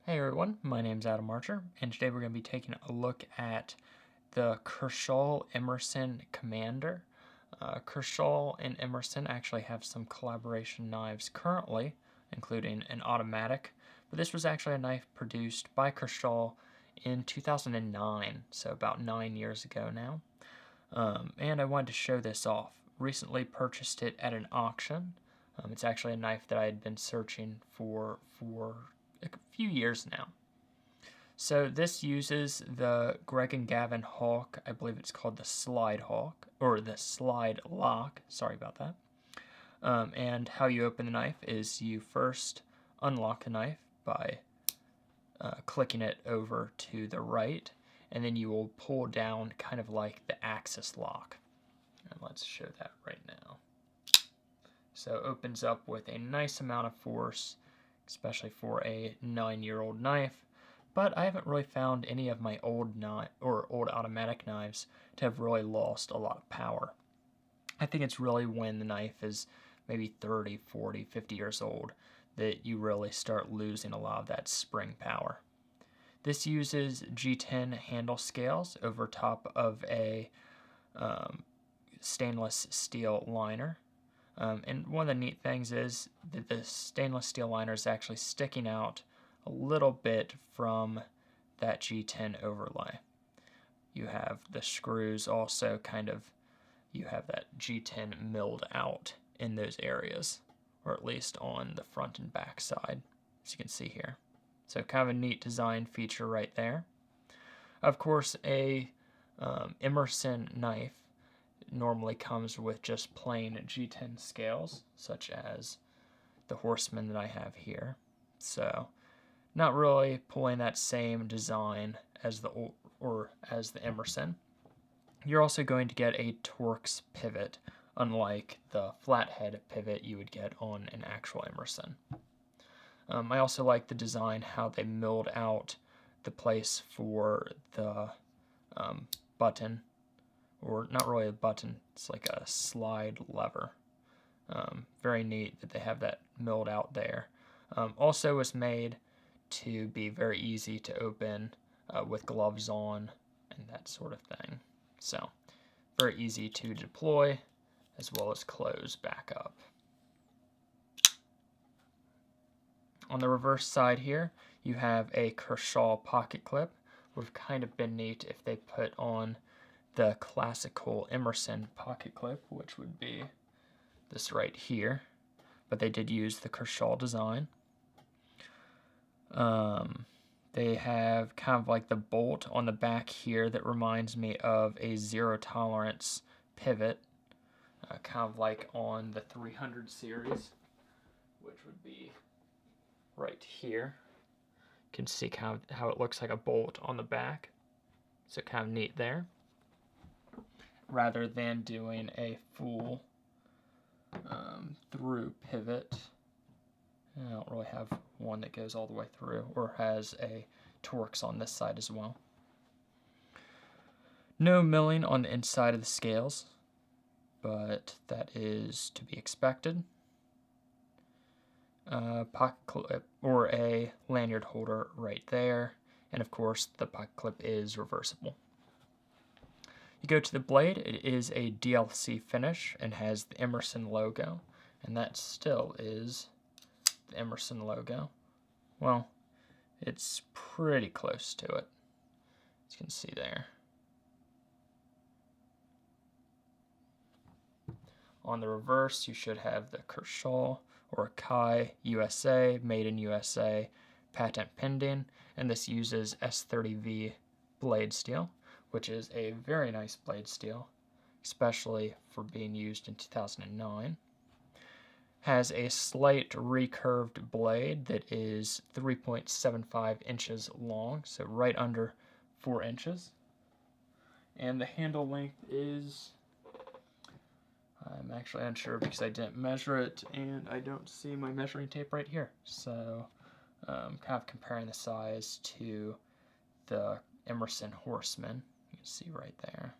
Hey everyone, my name's Adam Archer, and today we're going to be taking a look at the Kershaw Emerson Commander. Kershaw and Emerson actually have some collaboration knives currently, including an automatic, but this was actually a knife produced by Kershaw in 2009, so about 9 years ago now. And I wanted to show this off. Recently purchased it at an auction. It's actually a knife that I had been searching for a few years now. So this uses the Greg and Gavin Hawk. I believe it's called the Slide Hawk, or the Slide Lock. Sorry about that. And how you open the knife is you first unlock the knife by clicking it over to the right, and then you will pull down kind of like the axis lock. And let's show that right now. So it opens up with a nice amount of force, especially for a 9-year-old knife, but I haven't really found any of my old automatic knives to have really lost a lot of power. I think it's really when the knife is maybe 30, 40, 50 years old that you really start losing a lot of that spring power. This uses G10 handle scales over top of a stainless steel liner. And one of the neat things is that the stainless steel liner is actually sticking out a little bit from that G10 overlay. You have the screws also you have that G10 milled out in those areas, or at least on the front and back side, as you can see here. So kind of a neat design feature right there. Of course, a Emerson knife normally comes with just plain G10 scales, such as the Horseman that I have here. So not really pulling that same design as the Emerson. You're also going to get a Torx pivot, unlike the flathead pivot you would get on an actual Emerson. I also like the design, how they milled out the place for the button, or not really a button, it's like a slide lever. Very neat that they have that milled out there. Also was made to be very easy to open with gloves on and that sort of thing. So very easy to deploy as well as close back up. On the reverse side here, you have a Kershaw pocket clip. Would have kind of been neat if they put on the classical Emerson pocket clip, which would be this right here, but they did use the Kershaw design. They have kind of like the bolt on the back here that reminds me of a zero tolerance pivot, kind of like on the 300 series, which would be right here. You can see kind of how it looks like a bolt on the back, so kind of neat there, rather than doing a full through pivot. I don't really have one that goes all the way through or has a Torx on this side as well. No milling on the inside of the scales, but that is to be expected. Pocket clip or a lanyard holder right there, and of course the pocket clip is reversible. You go to the blade, it is a DLC finish and has the Emerson logo, and that still is the Emerson logo. Well, it's pretty close to it, as you can see there. On the reverse, you should have the Kershaw or Kai USA, made in USA, patent pending, and this uses S30V blade steel, which is a very nice blade steel, especially for being used in 2009. Has a slight recurved blade that is 3.75 inches long, so right under 4 inches. And the handle length is, I'm actually unsure because I didn't measure it and I don't see my measuring tape right here. So kind of comparing the size to the Emerson Horseman. You can see right there.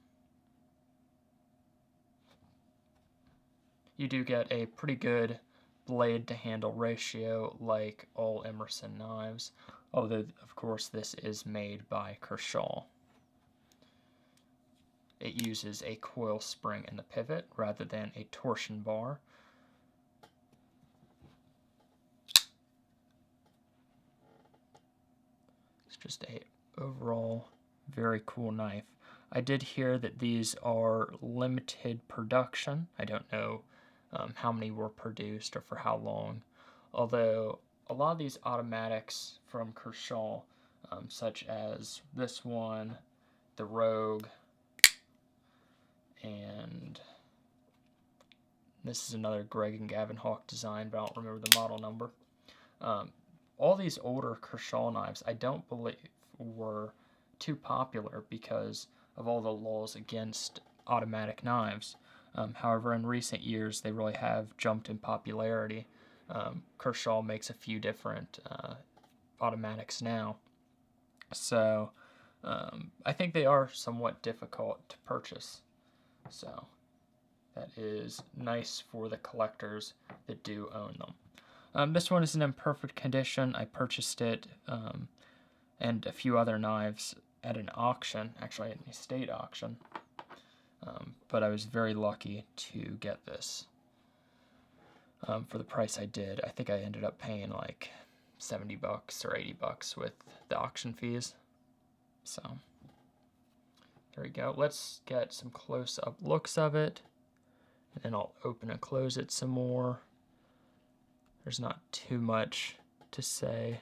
You do get a pretty good blade to handle ratio like all Emerson knives. although of course this is made by Kershaw. It uses a coil spring in the pivot rather than a torsion bar. It's just a overall very cool knife. I did hear that these are limited production. I don't know how many were produced or for how long, although a lot of these automatics from Kershaw, such as this one, the Rogue, and this is another Greg and Gavin Hawk design, but I don't remember the model number. All these older Kershaw knives I don't believe were too popular because of all the laws against automatic knives. However, in recent years they really have jumped in popularity. Kershaw makes a few different automatics now, so I think they are somewhat difficult to purchase. So that is nice for the collectors that do own them. This one is in imperfect condition. I purchased it and a few other knives at an auction, actually at an estate auction, but I was very lucky to get this for the price I did. I think I ended up paying like $70 or $80 with the auction fees. So there we go. Let's get some close-up looks of it, and then I'll open and close it some more. There's not too much to say,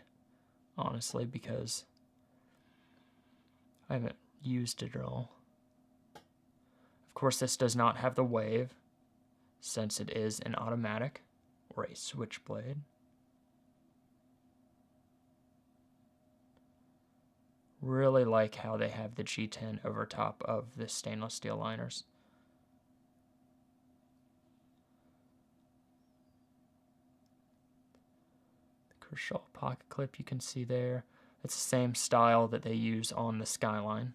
honestly, because I haven't used it at all. Of course, this does not have the wave, since it is an automatic or a switchblade. Really like how they have the G10 over top of the stainless steel liners. The Kershaw pocket clip you can see there. It's the same style that they use on the Skyline.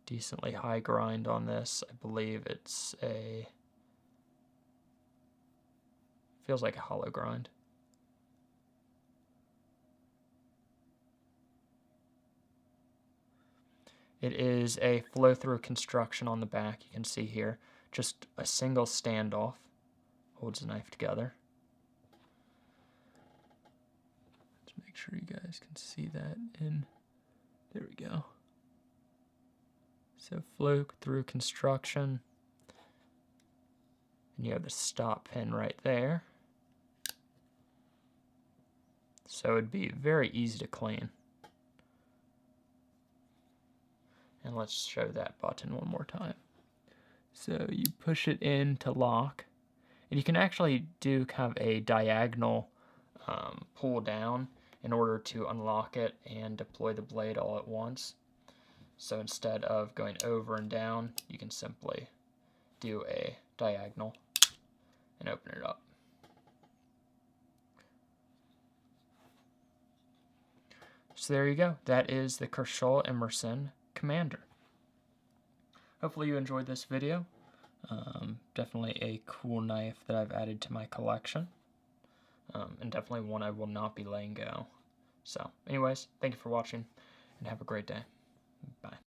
Decently high grind on this. I believe it's a... feels like a hollow grind. It is a flow-through construction on the back, you can see here. Just a single standoff holds the knife together. Let's make sure you guys can see that in... there we go. So flow-through construction. And you have the stop pin right there. So it'd be very easy to clean. And let's show that button one more time. So you push it in to lock, and you can actually do kind of a diagonal pull down in order to unlock it and deploy the blade all at once. So instead of going over and down, you can simply do a diagonal and open it up. So there you go. That is the Kershaw Emerson Commander. Hopefully you enjoyed this video. Definitely a cool knife that I've added to my collection. And definitely one I will not be letting go. So anyways, thank you for watching and have a great day. Bye.